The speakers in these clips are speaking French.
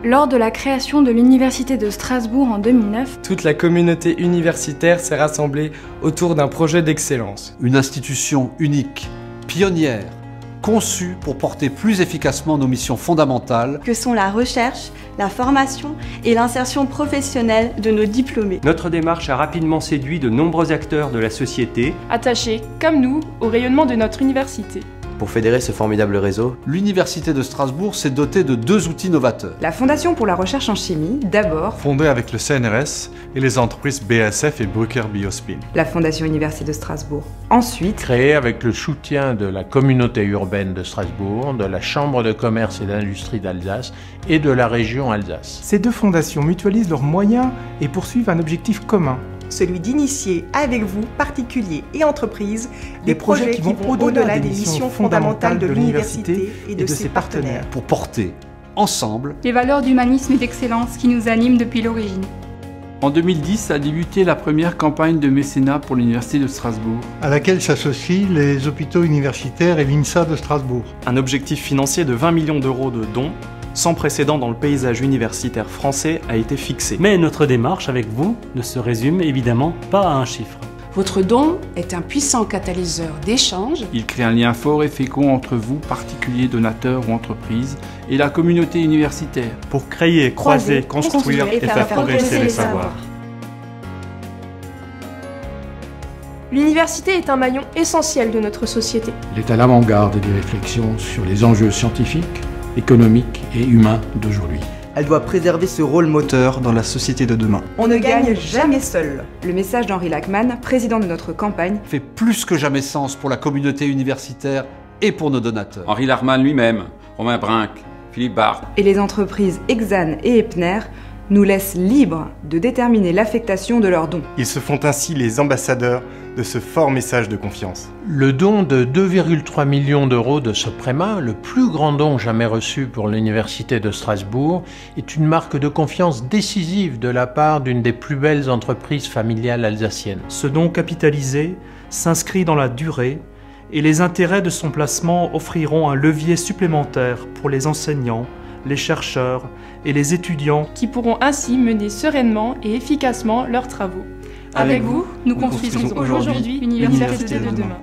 Lors de la création de l'Université de Strasbourg en 2009, toute la communauté universitaire s'est rassemblée autour d'un projet d'excellence. Une institution unique, pionnière, conçue pour porter plus efficacement nos missions fondamentales que sont la recherche, la formation et l'insertion professionnelle de nos diplômés. Notre démarche a rapidement séduit de nombreux acteurs de la société, attachés, comme nous, au rayonnement de notre université. Pour fédérer ce formidable réseau, l'Université de Strasbourg s'est dotée de 2 outils novateurs. La Fondation pour la recherche en chimie, d'abord. Fondée avec le CNRS et les entreprises BASF et Bruker Biospin. La Fondation Université de Strasbourg. Ensuite, créée avec le soutien de la communauté urbaine de Strasbourg, de la Chambre de commerce et d'industrie d'Alsace et de la région Alsace. Ces 2 fondations mutualisent leurs moyens et poursuivent un objectif commun. Celui d'initier avec vous, particuliers et entreprises, des projets qui vont au-delà des missions fondamentales de l'université et de ses partenaires. Pour porter, ensemble, les valeurs d'humanisme et d'excellence qui nous animent depuis l'origine. En 2010 a débuté la première campagne de mécénat pour l'Université de Strasbourg, à laquelle s'associent les hôpitaux universitaires et l'INSA de Strasbourg. Un objectif financier de 20 millions d'euros de dons, sans précédent dans le paysage universitaire français, a été fixé. Mais notre démarche avec vous ne se résume évidemment pas à un chiffre. Votre don est un puissant catalyseur d'échange. Il crée un lien fort et fécond entre vous, particuliers, donateurs ou entreprises, et la communauté universitaire. Pour créer, croiser, construire et faire progresser les savoirs. L'université est un maillon essentiel de notre société. Elle est à l'avant-garde des réflexions sur les enjeux scientifiques, économiques et humains d'aujourd'hui. Elle doit préserver ce rôle moteur dans la société de demain. On ne gagne jamais seul. Le message d'Henri Lachmann, président de notre campagne, fait plus que jamais sens pour la communauté universitaire et pour nos donateurs. Henri Lachmann lui-même, Romain Brinck, Philippe Barthes et les entreprises Exane et Epner nous laissent libres de déterminer l'affectation de leurs dons. Ils se font ainsi les ambassadeurs de ce fort message de confiance. Le don de 2,3 millions d'euros de Soprema, le plus grand don jamais reçu pour l'Université de Strasbourg, est une marque de confiance décisive de la part d'une des plus belles entreprises familiales alsaciennes. Ce don capitalisé s'inscrit dans la durée et les intérêts de son placement offriront un levier supplémentaire pour les enseignants, les chercheurs et les étudiants qui pourront ainsi mener sereinement et efficacement leurs travaux. Avec vous, nous construisons aujourd'hui l'université de demain.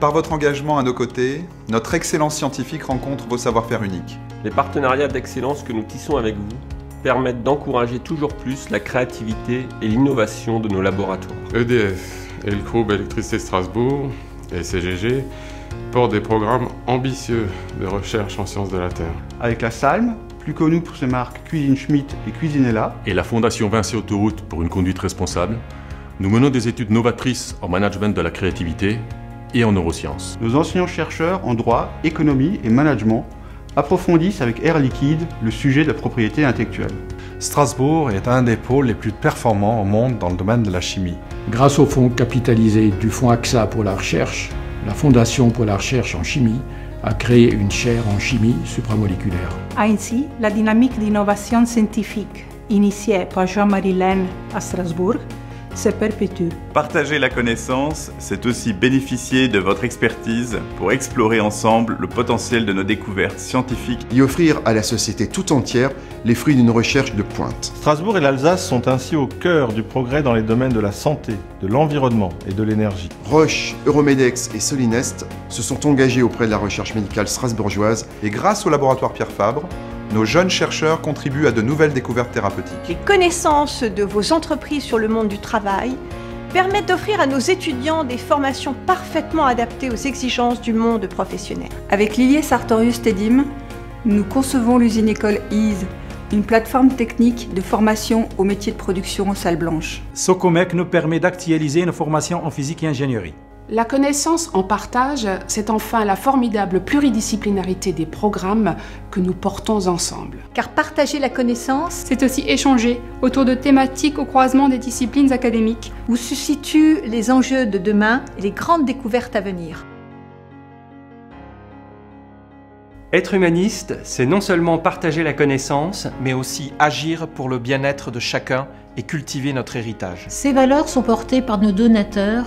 Par votre engagement à nos côtés, notre excellence scientifique rencontre vos savoir-faire uniques. Les partenariats d'excellence que nous tissons avec vous permettent d'encourager toujours plus la créativité et l'innovation de nos laboratoires. EDF et le groupe Électricité Strasbourg et CGG portent des programmes ambitieux de recherche en sciences de la Terre. Avec la SALM, plus connue pour ses marques Cuisine Schmitt et Cuisinella, et la Fondation Vinci Autoroute pour une conduite responsable, nous menons des études novatrices en management de la créativité et en neurosciences. Nos enseignants-chercheurs en droit, économie et management approfondissent avec Air Liquide le sujet de la propriété intellectuelle. Strasbourg est un des pôles les plus performants au monde dans le domaine de la chimie. Grâce au fonds capitalisé du fonds AXA pour la recherche, la Fondation pour la recherche en chimie a créé une chaire en chimie supramoléculaire. Ainsi, la dynamique d'innovation scientifique initiée par Jean-Marie Laine à Strasbourg se perpétue. Partager la connaissance, c'est aussi bénéficier de votre expertise pour explorer ensemble le potentiel de nos découvertes scientifiques et offrir à la société tout entière les fruits d'une recherche de pointe. Strasbourg et l'Alsace sont ainsi au cœur du progrès dans les domaines de la santé, de l'environnement et de l'énergie. Roche, Euromedex et Solinest se sont engagés auprès de la recherche médicale strasbourgeoise et grâce au laboratoire Pierre Fabre, nos jeunes chercheurs contribuent à de nouvelles découvertes thérapeutiques. Les connaissances de vos entreprises sur le monde du travail permettent d'offrir à nos étudiants des formations parfaitement adaptées aux exigences du monde professionnel. Avec Lilier Sartorius Tedim, nous concevons l'usine école EASE, une plateforme technique de formation au métier de production en salle blanche. Socomec nous permet d'actualiser nos formations en physique et ingénierie. La connaissance en partage, c'est enfin la formidable pluridisciplinarité des programmes que nous portons ensemble. Car partager la connaissance, c'est aussi échanger autour de thématiques au croisement des disciplines académiques, où se situent les enjeux de demain et les grandes découvertes à venir. Être humaniste, c'est non seulement partager la connaissance, mais aussi agir pour le bien-être de chacun et cultiver notre héritage. Ces valeurs sont portées par nos donateurs